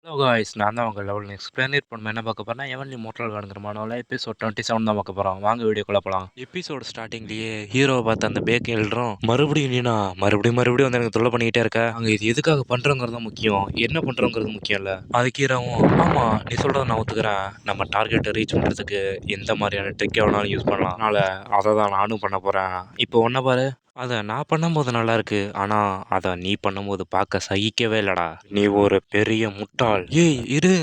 Hello guys, நான் தான் உங்கள் லெவல் எக்ஸ்பிளைனர். இப்போ நம்ம என்ன பார்க்க போறோம்னா எவன்லி மோட்டல் கார்டுங்கிற மாடல எபிசோட் 27 தான் பார்க்க போகிறோம். வாங்க வீடியோக்குள்ள போகலாம். எபிசோட் ஸ்டார்டிங்லேயே ஹீரோவை பார்த்து அந்த பேக் எழுதுறோம். மறுபடியும் நீனா மறுபடியும் வந்து எனக்கு தொல்லை பண்ணிக்கிட்டே இருக்க. அங்கே இது எதுக்காக பண்ணுறோங்கிறது தான் முக்கியம், என்ன பண்ணுறோங்கிறது முக்கியம் இல்லை. அதுக்கு ஹீரோவும் ஆமாம் நீ சொல்கிறத நான் ஒத்துக்கிறேன், நம்ம டார்கெட்டை ரீச் பண்ணுறதுக்கு எந்த மாதிரியான ட்ரிக்கை வேணாலும் யூஸ் பண்ணலாம், அதனால் அதை தான் நானும் பண்ண போகிறேன். இப்போ ஒன்றை பாரு, அத நான் பண்ணும்போது நல்லா இருக்கு. ஆனா, அத நீ பண்ணும்போது பார்க்க சகிக்கவே இல்லடா. நீ ஒரு பெரிய முட்டாள். ஏய் இரு.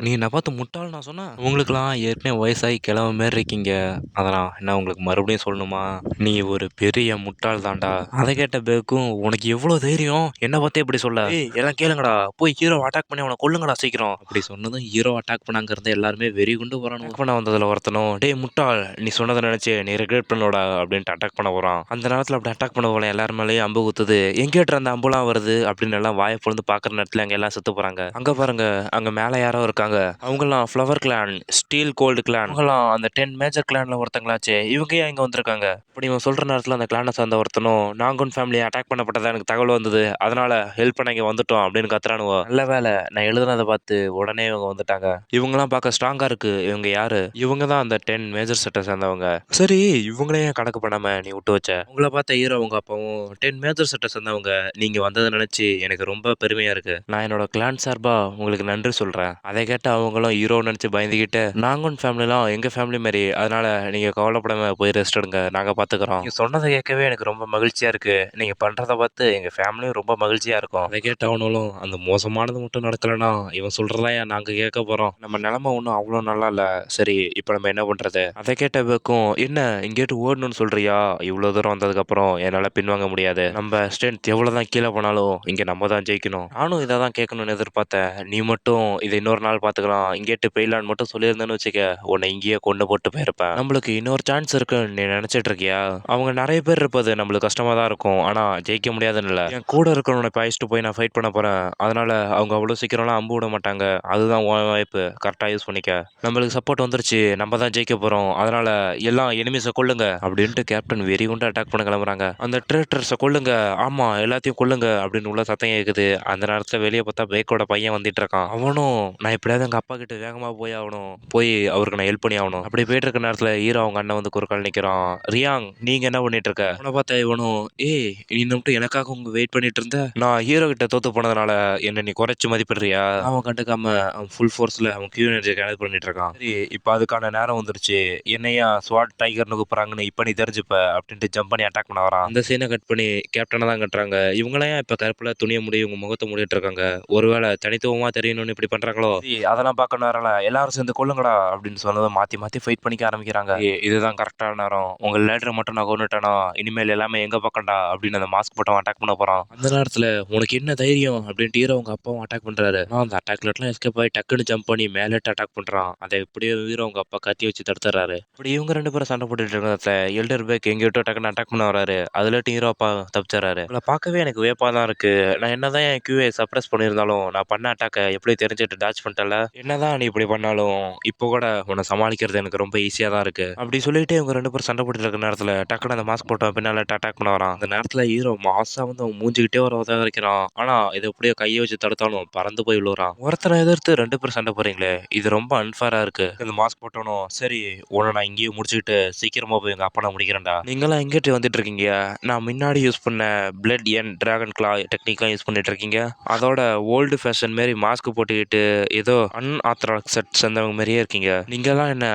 நீ என்ன பார்த்து முட்டாள் நான் சொன்னேன்? உங்களுக்கெல்லாம் ஏற்கனவே வயசாகி கிழவ மாரி இருக்கீங்க. அதெல்லாம் என்ன உங்களுக்கு மறுபடியும் சொல்லணுமா? நீ ஒரு பெரிய முட்டாள் தான்டா. அதை கேட்ட பேக்கும் உனக்கு எவ்வளோ தைரியம் என்ன பார்த்தே இப்படி சொல்ல? ஏய் எல்லாம் கேளுங்கடா, போய் ஹீரோ அட்டாக் பண்ணி அவனை கொல்லுங்கடா சீக்கிரம். அப்படி சொன்னதும் ஹீரோ அட்டாக் பண்ணாங்கிறத எல்லாருமே வெறி குண்டு வரானு. அட்டாக் பண்ண வந்ததுல ஒருத்தனும் டேய் முட்டாள் நீ சொன்னதை நினைச்சு நீ ரெக்ரெட் பண்ணோடா அப்படின்ட்டு அட்டாக் பண்ண போறான். அந்த நேரத்தில் அப்படி அட்டாக் பண்ண போல எல்லாரும் மேலேயும் அம்பு குத்துது. எங்கேட்டு அந்த அம்புலாம் வருது அப்படின்னு எல்லாம் வாயை பொழுது பார்க்குற நேரத்தில் அங்கே எல்லாம் செத்து போறாங்க. அங்க பாருங்க, அங்க மேலே யாரோ இருக்காங்க. அவங்கெல்லாம் flower clan, steel gold clan, அவங்கெல்லாம் அந்த 10 மேஜர் கிளான்ல ஒருத்தங்களாச்சே. இவங்க ஏன் இங்க வந்திருக்காங்க? அப்படி இவன் சொல்ற நேரத்தில் அந்த கிளானை சார்ந்த ஒருத்தனும் நாங்குன் ஃபேமிலி அட்டாக் பண்ணப்பட்டதா எனக்கு தகவல் வந்தது, அதனால ஹெல்ப் பண்ண இங்க வந்துட்டோம் அப்படின்னு கத்துறானுவோ. நல்ல வேலை நான் எழுதுனதை பார்த்து உடனே இவங்க வந்துட்டாங்க. இவங்கெல்லாம் பார்க்க ஸ்ட்ராங்கா இருக்கு. இவங்க யாரு? இவங்க தான் அந்த 10 மேஜர் செட்டை சேர்ந்தவங்க. சரி, இவங்களே ஏன் கணக்கு பண்ணாம நீ விட்டு வச்ச? உங்களை பார்த்த ஹீரோ உங்க அப்பாவும் 10 மேஜர் செட்டை சேர்ந்தவங்க. நீங்க வந்ததை நினைச்சு எனக்கு ரொம்ப பெருமையா இருக்கு. நான் என்னோட கிளான் சார்பா உங்களுக்கு நன்றி சொல்றேன். அதை கேட்டு அவங்களும் ஹீரோ நினைச்சு பயந்துகிட்டு நாங்குன் ஃபேமிலிலாம் எங்க ஃபேமிலி மாதிரி, அதனால நீங்க கவலைப்படாம போய் ரெஸ்ட் எடுங்க, நாங்க பாத்துக்கிறோம். நீங்க சொன்னதை கேட்கவே எனக்கு ரொம்ப மகிழ்ச்சியா இருக்கு. நீங்க பண்றதை பார்த்து எங்க ஃபேமிலியும் ரொம்ப மகிழ்ச்சியா இருக்கும். அதை கேட்டு அவனும் அந்த மோசமானது மட்டும் நடக்கலனா இவன் சொல்றதா ஏன் நாங்க கேட்க போறோம்? நம்ம நிலைமை ஒன்றும் அவ்வளோ நல்லா இல்ல. சரி இப்போ நம்ம என்ன பண்றது? அதை கேட்ட பேக்கும் என்ன இங்கேட்டு ஓடணும்னு சொல்றியா? இவ்வளோ தூரம் வந்ததுக்கு அப்புறம் என்னால பின்வாங்க முடியாது. நம்ம ஸ்ட்ரென்த் எவ்வளவுதான் கீழே போனாலும் இங்க நம்ம தான் ஜெயிக்கணும். நானும் இதை தான் கேட்கணும்னு எதிர்பார்த்தேன். நீ மட்டும் இதை இன்னொரு நாள் பாத்துக்கலாம், இங்கேட்டு போயிடலான்னு மட்டும் சொல்லியிருந்தேன்னு வச்சுக்க, உன்னை இங்கேயே கொண்டு போட்டு போயிருப்பேன். நம்மளுக்கு இன்னொரு சான்ஸ் இருக்குன்னு நீ நினைச்சிட்டு இருக்கியா? அவங்க நிறைய பேர் இருப்பது நம்மளுக்கு கஷ்டமா தான் இருக்கும், ஆனா ஜெயிக்க முடியாதுன்னு இல்ல. என் கூட இருக்கிறவனை பாய்ச்சிட்டு போய் நான் ஃபைட் பண்ண போறேன், அதனால அவங்க அவ்வளவு சீக்கிரம்லாம் அம்பு விட மாட்டாங்க. அதுதான் உன் வாய்ப்பு, கரெக்டா யூஸ் பண்ணிக்க. நம்மளுக்கு சப்போர்ட் வந்துருச்சு, நம்ம தான் ஜெயிக்க போறோம், அதனால எல்லாம் எனிமிஸை கொல்லுங்க அப்படின்ட்டு கேப்டன் வெறி கொண்டு அட்டாக் பண்ண கிளம்புறாங்க. அந்த ட்ரேட்டர்ஸை கொல்லுங்க, ஆமா எல்லாத்தையும் கொல்லுங்க அப்படின்னு உள்ள சத்தம் கேக்குது. அந்த நேரத்துல வெளியே பார்த்தா பேக்கோட பையன் வந்துட்டு இருக்கான். அவனும் நான் எப்படியாவது எங்க அப்பா கிட்ட வேகமா போய் ஆகணும், போய் அவருக்கு நான் ஹெல்ப் பண்ணி ஆகணும். அப்படி போயிட்டு இருக்க நேரத்துல ஹீரோ அவங்க அண்ணன் வந்து குறுக்கால் நிக்கிறான். ரியாங் நீங்க என்ன பண்ணிட்டு இருக்க? அவனை பார்த்தா இவனும் ஏய் நீ மட்டும் எனக்காக உங்க வெயிட் பண்ணிட்டு இருந்த, நான் ஹீரோ கிட்ட தோத்து போனதுனால என்ன நீ குறைச்சு மதிப்பிடுறியா? அவன் கண்டுக்காம அவன் ஃபுல் ஃபோர்ஸ்ல அவன் கியூ எனர்ஜி கேதர் பண்ணிட்டு இருக்கான். சரி இப்போ அதுக்கான நேரம் வந்துருச்சு, என்னையா ஸ்வாட் டைகர்னு கூப்பிடுறாங்கன்னு இப்ப நீ தெரிஞ்சுப்ப அப்படின்ட்டு ஜம்ப் பண்ணி அட்டாக் பண்ண வரான். அந்த சீனை கட் பண்ணி கேப்டனை தான் கட்டுறாங்க. இவங்களாம் இப்ப கருப்புல துணியை முடி இவங்க முகத்தை மூடிட்டு இருக்காங்க. ஒருவேளை தனித்துவமா தெரியணும்னு இப்படி பண்றாங்களோ? அதெல்லாம் பார்க்க நேரம் எல்லாரும் சேர்ந்து கொள்ளுங்கடா அப்படின்னு சொன்னதை மாத்தி மாத்தி ஃபைட் பண்ணிக்க ஆரம்பிக்கிறாங்க. இதுதான் கரெக்டான நேரம், உங்க லேடரை மட்டும் நான் கொண்டுட்டேனா இனிமேல் எல்லாமே எங்க பக்கம்டா அப்படின்னு அந்த மாஸ்க் போட்டவன் அட்டாக் பண்ண போறான். அந்த நேரத்துல உனக்கு என்ன தைரியம் அப்படின்ட்டு ஹீரோ அவங்க அப்பாவும் அட்டாக் பண்றாரு. ஆனா அந்த அட்டாக்லாம் எஸ்கேப் ஆகி டக்குன்னு ஜம்ப் பண்ணி மேலேட்டு அட்டாக் பண்றான். அதை எப்படியோ ஹீரோ அவங்க அப்பா கத்தி வச்சு தடுத்துறாரு. இப்படி இவங்க ரெண்டு பேரும் சண்டை போட்டுட்டு இருக்கிறத எல்டர் பேக் எங்கிட்ட டக்குன்னு அட்டாக் பண்ண வராரு. அதுல ஹீரோ அப்பா தப்பிச்சாரு. உங்களை பார்க்கவே எனக்கு வேப்பா தான் இருக்கு. நான் என்னதான் என் கியூஏ சப்ரஸ் பண்ணியிருந்தாலும் நான் பண்ண அட்டாக்கை எப்படி தெரிஞ்சுட்டு டாச் பண்ணிட்டல. என்னதான் நீ இப்படி பண்ணாலும் இப்போ கூட உன்னை சமாளிக்கிறது எனக்கு ரொம்ப ஈஸியா தான் இருக்கு. அப்படி சொல்லிட்டு இவங்க ரெண்டு பேரும் சண்டை போட்டு இருக்க நேரத்துல டக்குனு அந்த மாஸ்க் போட்ட பின்னால அட்டாக் பண்ண வரான். அந்த நேரத்துல ஹீரோ மாசா வந்து அவன் மூஞ்சிக்கிட்டே வர உதவ வைக்கிறான். ஆனா இது எப்படியோ கையை வச்சு தடுத்தாலும் பறந்து போய் விழுறான். ஒருத்தரை எதிர்த்து ரெண்டு பேரும் சண்டை போறீங்களே, இது ரொம்ப அன்ஃபேரா இருக்கு. இந்த மாஸ்க் போட்டணும் சரி, உன்னை நான் இங்கேயே முடிச்சுக்கிட்டு சீக்கிரமா போய் எங்க அப்பா நான் முடிக்கிறேன்டா. நீங்களாம் எங்கிட்ட வந்துட்டு இருக்கீங்க? நான் முன்னாடி யூஸ் பண்ண பிளட் என் டிராகன் கிளா டெக்னிக்லாம் யூஸ் பண்ணிட்டு இருக்கீங்க. அதோட ஓல்டு ஃபேஷன் மாரி மாஸ்க் போட்டுக்கிட்டு ஏதோ அன்ஆத்தராக்ஸ் செட் சேர்ந்தவங்க மாதிரியே இருக்கீங்க. நீங்கெல்லாம் என்ன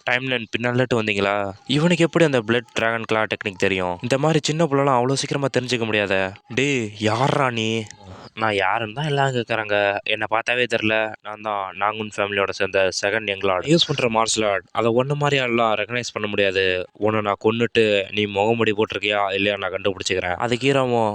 டைம் லைன் பின்னாலட்டு வந்தீங்களா? இவனுக்கு எப்படி அந்த பிளட் டிராகன் கிளா டெக்னிக் தெரியும்? இந்த மாதிரி சின்ன பிள்ளைலாம் அவ்வளோ சீக்கிரமா தெரிஞ்சுக்க முடியாத. டேய் யாரா நீ? நான் யாருன்னு தான் எல்லாம் கேட்குறாங்க. என்னை பார்த்தாவே தெரில. நான் தான் நாங்குன் ஃபேமிலியோட சேர்ந்த செகண்ட் யங்லார்ட். யூஸ் பண்ணுற மார்ஷல் ஆர்ட் அதை ஒன்று மாதிரி எல்லாம் ரெகனைஸ் பண்ண முடியாது. ஒன்று நான் கொன்னுட்டு நீ முகமுடி போட்டிருக்கியா இல்லையா நான் கண்டுபிடிச்சிக்கிறேன். அதுக்கு ஹீரோவும்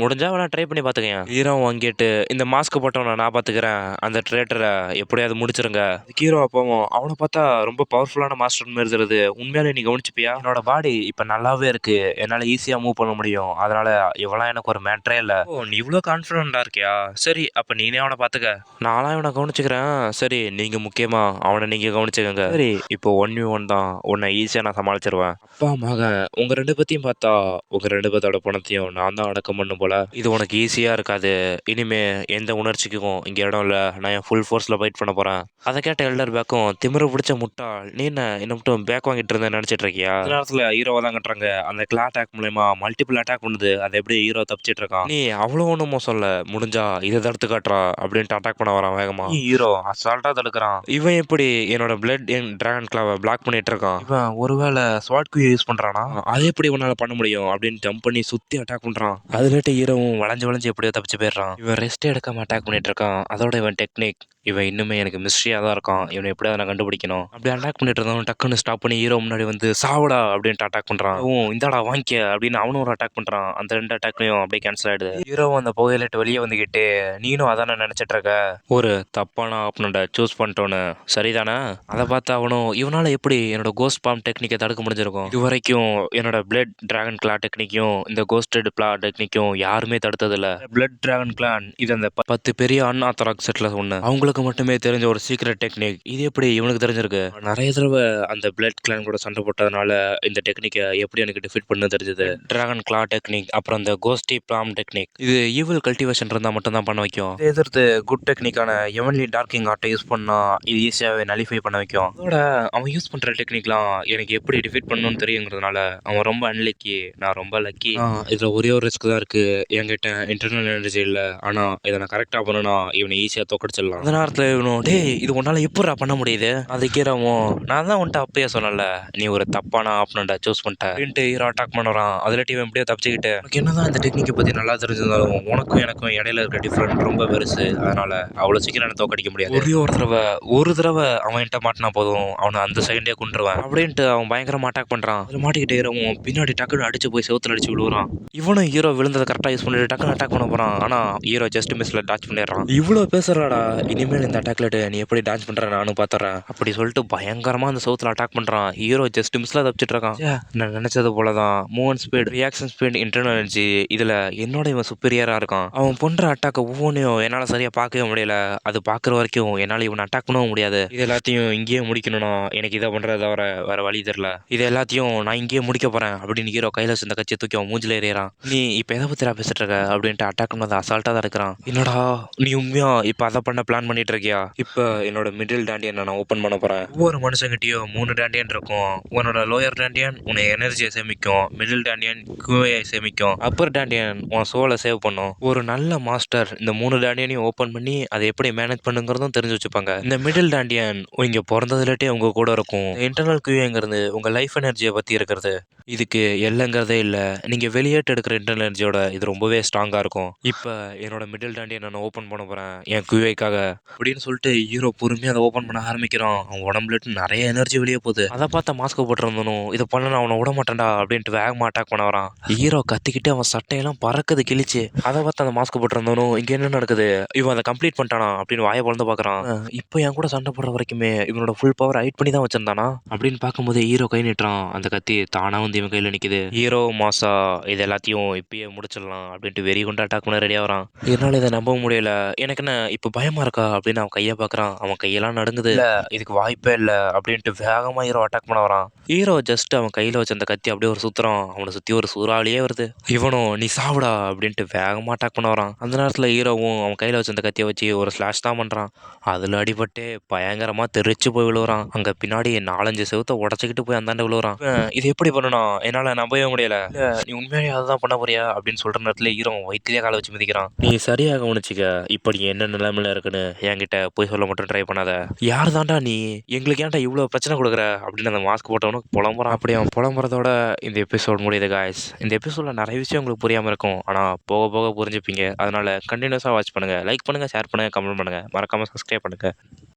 முடிஞ்சா வேணா ட்ரை பண்ணி பார்த்துக்கேன். ஹீரோவும் வாங்கிட்டு இந்த மாஸ்க் போட்டவனை நான் பார்த்துக்கிறேன், அந்த ட்ரேட்டரை எப்படியாவது முடிச்சிருங்க. அதுக்கு ஹீரோ அப்பவும் அவனை பார்த்தா ரொம்ப பவர்ஃபுல்லான மாஸ்டர் மாதிரி தெரியுது, உண்மையாலே நீ கவனிச்சுப்பியா? என்னோட பாடி இப்போ நல்லாவே இருக்கு, என்னால் ஈஸியாக மூவ் பண்ண முடியும், அதனால இவெல்லாம் எனக்கு ஒரு மேட்ரே இல்லை. ஓ நீ இவ்வளோ கான்ஃபிடன்ட் கான்ஃபிடென்ட்டா இருக்கியா? சரி, அப்ப நீனே அவன பாத்துக்க. நான்லாம் இவன கவனிச்சுக்கிறேன். சரி, நீங்க முக்கியமா அவன நீங்க கவனிச்சுக்கங்க. சரி, இப்போ 1v1 தான். உன்ன ஈஸியா நான் சமாளிச்சுருவேன். அப்பா, மகன் உங்க 2 பேத்தையும் பார்த்தா, உங்க 2 பேத்தோட பணத்தையும் நான் தான் அடக்கம் பண்ணும் போல. இது உனக்கு ஈஸியா இருக்காது. இனிமே எந்த உணர்ச்சிக்கும் இங்க இடம் இல்ல. நான் என் ஃபுல் ஃபோர்ஸ்ல ஃபைட் பண்ண போறேன். அத கேட்ட எல்டர் பேக்கும், திமிரு பிடிச்ச முட்டாள். நீ என்ன மட்டும் பேக் வாங்கிட்டு இருந்தேன்னு நினைச்சிட்டு இருக்கியா? இந்த நேரத்துல ஹீரோவை தான் கட்டுறாங்க. அந்த கிளா அட்டாக் மூலயமா மல்டிபிள் அட்டாக் பண்ணுது. அதை எப்படி ஹீரோ தப்பிச்சிட்டு இருக்கான்? நீ அவ்வளோ ஒன்றும் மோசம் இல்ல. முடிஞ்சா இதை தடுத்து காட்டுறா அப்படின்ட்டு அட்டாக் பண்ண வரான் வேகமா. ஹீரோ அசால்ட்டா தடுக்கிறான். இவன் எப்படி என்னோட பிளட் என் டிராகன் கிளாவை பிளாக் பண்ணிட்டு இருக்கான்? இவன் ஒருவேளை ஸ்வாட் கியூ யூஸ் பண்றானா? அதை எப்படி இவனால பண்ண முடியும் அப்படின்னு ஜம்ப் பண்ணி சுத்தி அட்டாக் பண்றான். அதுலேட்டு ஹீரோவும் வளைஞ்சு வளைஞ்சு எப்படியோ தப்பிச்சு போயிடுறான். இவன் ரெஸ்ட் எடுக்காம அட்டாக் பண்ணிட்டு இருக்கான். அதோட இவன் டெக்னிக் இவன் இன்னுமே எனக்கு மிஸ்ட்ரியா தான் இருக்கான். இவனை எப்படியாவது நான் கண்டுபிடிக்கணும். அப்படி அட்டாக் பண்ணிட்டு இருந்தவன் டக்குன்னு ஸ்டாப் பண்ணி ஹீரோ முன்னாடி வந்து சாவடா அப்படின்ட்டு அட்டாக் பண்றான். இந்தாடா வாங்கிக்க அப்படின்னு அவனும் ஒரு அட்டாக் பண்றான். அந்த 2 அட்டாக்லயும் அப்படியே கேன்சல் ஆயிடுது. ஹீரோவும் அந்த புகையிலிட்டு வெளியே வந்துகிட்டு, நீனும் அதானே நினைச்சிட்டு இருக்க, ஒரு தப்பான ஆப்னண்ட சூஸ் பண்ணிட்டோன்னு சரிதானே? அதை பார்த்து அவனும், இவனால எப்படி என்னோட கோஸ்ட் பாம் டெக்னிக்கை தடுக்க முடிஞ்சிருக்கும்? இது வரைக்கும் என்னோட பிளட் டிராகன் கிளா டெக்னிக்கும் இந்த கோஸ்டட் பிளா டெக்னிக்கும் யாருமே தடுத்ததில்ல. பிளட் டிராகன் கிளான் இது அந்த 10 பெரிய அன்ஆத்தராக்ஸ் செட்ல ஒண்ணு. அவங்களுக்கு மட்டுமே தெரிஞ்ச ஒரு சீக்ரெட் டெக்னிக். இது எப்படி இவனுக்கு தெரிஞ்சிருக்கு? நிறைய தடவை அந்த பிளட் கிளான் கூட சண்டை போட்டதுனால இந்த டெக்னிக்கை எப்படி எனக்கு டிஃபீட் பண்ண தெரிஞ்சது. டிராகன் கிளா டெக்னிக், அப்புறம் இந்த கோஸ்டி பிளாம் டெக்னிக், இது ஈவில் கல்டிவேஷன் இருந்தா மட்டும் தான் பண்ண வைக்கும். இதை எதிர்த்து குட் டெக்னிக்கான எவன்லி டார்க்கிங் ஆர்ட்டை யூஸ் பண்ணா இது ஈஸியாவே நலிஃபை பண்ண வைக்கும். அதோட அவன் யூஸ் பண்ற டெக்னிக்லாம் எனக்கு எப்படி டிஃபீட் பண்ணணும்னு தெரியுங்கிறதுனால அவன் ரொம்ப அன்லக்கி, நான் ரொம்ப லக்கி. இதுல ஒரே ஒரு ரிஸ்க் தான் இருக்கு. என்கிட்ட இன்டர்னல் எனர்ஜி இல்ல. ஆனா இதை நான் கரெக்டா பண்ணனா இவனை ஈஸியா தோக்கடிச்சிடலாம். அந்த நேரத்துல இவனும், டேய் இது உன்னால எப்படா பண்ண முடியுது? அது கீரவும், நான் தான் உன்ட்ட அப்பயே சொன்னல, நீ ஒரு தப்பான ஆப்னண்ட சூஸ் பண்ணிட்ட அப்படின்ட்டு ஹீரோ அட்டாக் பண்ணுறான். அதுலட்டி இவன் எப்படியோ தப்பிச்சுக்கிட்டு, உனக்கு என்னதான் இந்த டெக்னிக்கை பத்தி நல்லா தெரிஞ்சிருந்தாலும் உனக்கும் எனக்கும் இடையில இருக்க டிஃபரெண்ட் ரொம்ப பெருசு. அதனால அவ்வளவு சீக்கிரம் என்ன தோக்கடிக்க முடியாது. ஒரு தடவை அவன் என்கிட்ட மாட்டினா போதும், அவனை அந்த செகண்டே கொண்டுருவேன் அப்படின்ட்டு அவன் பயங்கரமா அட்டாக் பண்றான். அதுல மாட்டிக்கிட்டே ஹீரோவும் பின்னாடி டக்குன்னு அடிச்சு போய் செவுத்துல அடிச்சு விழுவுறான். இவனும் ஹீரோ விழுந்ததை கரெக்டா யூஸ் பண்ணிட்டு டக்குன்னு அட்டாக் பண்ண போறான். ஆனா ஹீரோ ஜஸ்ட் மிஸ்ல டாச் பண்ணிடுறான். இவ்வளவு பேசுறாடா, இனிமேல் இந்த அட்டாக்ல நீ எப்படி டான்ஸ் பண்ற நானும் பாத்துறேன் அப்படி சொல்லிட்டு பயங்கரமா அந்த சவுத்துல அட்டாக் பண்றான். ஹீரோ ஜஸ்ட் மிஸ்ல தப்பிச்சிட்டு இருக்கான். நான் நினைச்சது போலதான். Movement speed, reaction speed, internal energy, இதுல என்னோட இவன் சுப்பீரியரா இருக்கான். அவன் பண்ற அட்டாக்க ஒவ்வொன்றையும் என்னால சரியா பார்க்கவே முடியல. அது பாக்குற வரைக்கும் என்னால இவன் அட்டாக் பண்ணவும் முடியாது. இது எல்லாத்தையும் இங்கேயே முடிக்கணும்னா எனக்கு இதை பண்றத தவிர வேற வழி தெரியல. இது எல்லாத்தையும் நான் இங்கேயே முடிக்க போறேன் அப்படின்னு ஹீரோ கையில வச்சிருந்த கட்சியை தூக்கி அவன் மூஞ்சில ஏறிறான். நீ இப்ப எதை பத்திரா பேசிட்டு இருக்க அப்படின்ட்டு அட்டாக் பண்ணது அசால்ட்டா தான் இருக்கிறான். என்னடா நீ உண்மையா இப்ப அதை பண்ண பிளான் பண்ணிட்டு இருக்கியா? இப்ப என்னோட மிடில் டாண்டியன் நான் ஓப்பன் பண்ண போறேன். ஒவ்வொரு மனுஷங்கிட்டயும் 3 டாண்டியன் இருக்கும். உன்னோட லோயர் டாண்டியன் உன்னை எனர்ஜியை சேமிக்கும், மிடில் டாண்டியன் QA சேமிக்கும், அப்பர் டாண்டியன் உன் சோலை சேவ் பண்ணும். ஒரு நல்ல மாஸ்டர் இந்த 3 டாண்டியனையும் ஓப்பன் பண்ணி அதை எப்படி மேனேஜ் பண்ணுங்கிறதும் தெரிஞ்சு வச்சுப்பாங்க. இந்த மிடில் டாண்டியன் இங்க பிறந்ததுலேட்டே உங்க கூட இருக்கும். இன்டர்னல் QAங்கிறது உங்க லைஃப் எனர்ஜியை பத்தி இருக்கிறது. இதுக்கு எல்லைங்கிறதே இல்லை. நீங்க வெளியேட்டு எடுக்கிற இன்டர்னல் எனர்ஜியோட இது ரொம்பவே ஸ்ட்ராங்கா இருக்கும். இப்ப என்னோட மிடில் டாண்டியன் நான் ஓப்பன் பண்ண போறேன் என் QAக்காக அப்படின்னு சொல்லிட்டு ஹீரோ பொறுமையாக அதை ஓப்பன் பண்ண ஆரம்பிக்கிறான். அவன் உடம்புல நிறைய எனர்ஜி வெளியே போகுது. அதை பார்த்த மாஸ்க் போட்டிருந்தனும் இதை பண்ண அவனை விட மாட்டேன்டா அப்படின்ட்டு வேகமா அட்டாக் பண்ண வரான். ஹீரோ கத்திக்கிட்டு அவன் சட்டையெல்லாம் பறக்குது கிழிச்சு. அதை பார்த்து அந்த மாஸ்க் போட்டிருந்தனும் இங்க என்ன நடக்குது, இவன் அதை கம்ப்ளீட் பண்ணிட்டானா அப்படின்னு வாயை பொழந்து பாக்குறான். இப்போ என் கூட சண்டை போடுற வரைக்குமே இவனோட ஃபுல் பவர் ஹைட் பண்ணி தான் வச்சிருந்தானா அப்படின்னு பார்க்கும்போது ஹீரோ கை நீட்டுறான். அந்த கத்தி தானா வந்து இவன் கையில நிக்குது. ஹீரோ மாசா இது எல்லாத்தையும் இப்பயே முடிச்சிடலாம் அப்படின்ட்டு வெறி கொண்டு அட்டாக் பண்ண ரெடியா வரான். என்னால இதை நம்ப முடியல. எனக்கு என்ன இப்ப பயமா இருக்கா அப்படின்னு அவன் கையை பாக்குறான். அவன் கையெல்லாம் நடுங்குது. இல்ல இதுக்கு வாய்ப்பே இல்ல அப்படின்ட்டு வேகமா ஹீரோ அட்டாக் பண்ண வரான். ஹீரோ ஜஸ்ட் அவன் கையில வச்ச அந்த கத்தி அப்படியே ஒரு சுத்துறான். அவனை சுத்தி ஒரு சூறாவளியே வருது. இவனும் நீ சாவுடா அப்படின்ட்டு வேகமா அட்டாக் பண்ண வரான். அந்த நேரத்துல ஹீரோவும் அவன் கையில வச்ச அந்த கத்தியை வச்சு ஒரு ஸ்லாஷ் தான் பண்றான். அதுல அடிபட்டு பயங்கரமா தெரிச்சு போய் விழுவுறான். அங்க பின்னாடி 4-5 செவுத்த உடச்சுக்கிட்டு போய் அந்தாண்ட விழுவுறான். இது எப்படி பண்ணணும் என்னால நம்பவே முடியல. இல்ல நீ உண்மையாவே அதுதான் பண்ண போறியா அப்படின்னு சொல்ற நேரத்துல ஹீரோ வயிற்றிலே காலை வச்சு மிதிக்கிறான். நீ சரியா கவனிச்சுக்க, இப்ப நீ என்ன நிலைமையில இருக்குன்னு என்கிட்ட போய் சொல்ல மட்டும் ட்ரை பண்ணாத. யார் தாண்டா நீ, எங்களுக்கு ஏன்டா இவ்வளவு பிரச்சனை கொடுக்குற அப்படின்னு அந்த மாஸ்க் போட்டவனும் புலம்புறான். அப்படி அவன் புலம்புறதோட இந்த எபிசோட் முடியுது காய்ஸ். இந்த எபிசோட்ல நிறைய விஷயம் உங்களுக்கு புரியாம இருக்கும். ஆனா போக போக புரிஞ்சுப்பீங்க. அதனால கண்டினியூஸா வாட்ச் பண்ணுங்க, லைக் பண்ணுங்க, ஷேர் பண்ணுங்க, கமெண்ட் பண்ணுங்க, மறக்காம சப்ஸ்கிரைப் பண்ணுங்க.